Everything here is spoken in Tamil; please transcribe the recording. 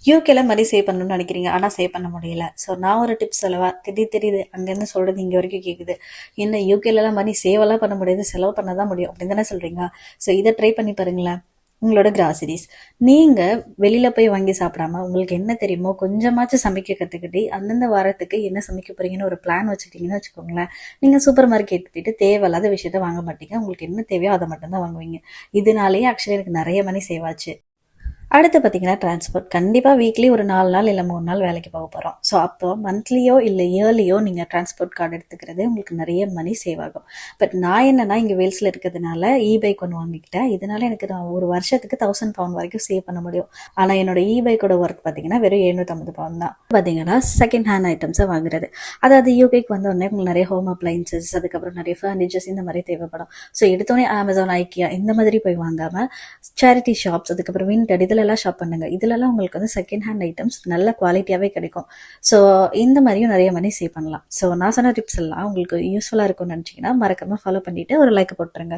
யூகேல மணி சேவ் பண்ணணும்னு நினைக்கிறீங்க, ஆனால் சேவ் பண்ண முடியல. ஸோ நான் ஒரு டிப்ஸ் சொல்லவா? தெரியுது அங்கேருந்து சொல்கிறது இங்கே வரைக்கும் கேட்குது. என்ன யூகேலலாம் மணி சேவெல்லாம் பண்ண முடியாது, செலவு பண்ண தான் முடியும் அப்படின்னு தானே சொல்கிறீங்க? ஸோ இதை ட்ரை பண்ணி பாருங்களேன். உங்களோட கிராசரிஸ் நீங்கள் வெளியில் போய் வாங்கி சாப்பிடாம உங்களுக்கு என்ன தெரியுமோ கொஞ்சமாச்சும் சமைக்க கற்றுக்கிட்டு அந்தந்த வாரத்துக்கு என்ன சமைக்க போகிறீங்கன்னு ஒரு பிளான் வச்சுக்கிட்டீங்கன்னு வச்சுக்கோங்களேன். நீங்கள் சூப்பர் மார்க்கெட் போயிட்டு தேவையில்லாத விஷயத்த வாங்க மாட்டீங்க. உங்களுக்கு என்ன தேவையோ அதை மட்டும்தான் வாங்குவீங்க. இதனாலேயே ஆக்சுவலி எனக்கு நிறைய மணி சேவ் ஆச்சு. அடுத்து பார்த்தீங்கன்னா டிரான்ஸ்போர்ட். கண்டிப்பாக வீக்லி ஒரு 4 நாள் இல்லை 3 நாள் வேலைக்கு போக போகிறோம். ஸோ அப்போ மந்த்லியோ இல்லை இயர்லியோ நீங்கள் டிரான்ஸ்போர்ட் கார்டு எடுத்துக்கிறது உங்களுக்கு நிறைய மணி சேவ் ஆகும். பட் நான் என்னன்னா இங்கே வேல்ஸில் இருக்கிறதுனால பைக் ஒன்று வாங்கிக்கிட்டேன். இதனால எனக்கு நான் ஒரு வருஷத்துக்கு £1000 வரைக்கும் சேவ் பண்ண முடியும். ஆனால் என்னோட பைக்கோட ஒர்க் பார்த்தீங்கன்னா வெறும் £750 தான். பார்த்தீங்கன்னா செகண்ட் ஹேண்ட் ஐட்டம்ஸை வாங்குறது. அதாவது யூகேக்கு வந்த உடனே உங்களுக்கு நிறைய ஹோம் அப்ளைன்சஸ், அதுக்கப்புறம் நிறைய ஃபர்னிச்சர்ஸ் இந்த மாதிரி தேவைப்படும். ஸோ எடுத்தோடனே அமேசான், ஐக்கியா இந்த மாதிரி போய் வாங்காமல் சேரிட்டி ஷாப்ஸ், அதுக்கப்புறம் விண்டட் இதிலெல்லாம் ஷாப் பண்ணுங்க. இதிலெல்லாம் உங்களுக்கு வந்து செகண்ட் ஹேண்ட் ஐட்டம்ஸ் நல்ல குவாலிட்டியாகவே கிடைக்கும். ஸோ இந்த மாதிரியும் நிறைய மணி சேவ் பண்ணலாம். ஸோ நான் சொன்ன டிப்ஸ் எல்லாம் உங்களுக்கு யூஸ்ஃபுல்லாக இருக்கும்னு நினச்சிங்கன்னா மறக்காமல் ஃபாலோ பண்ணிவிட்டு ஒரு லைக் போட்டுருங்க.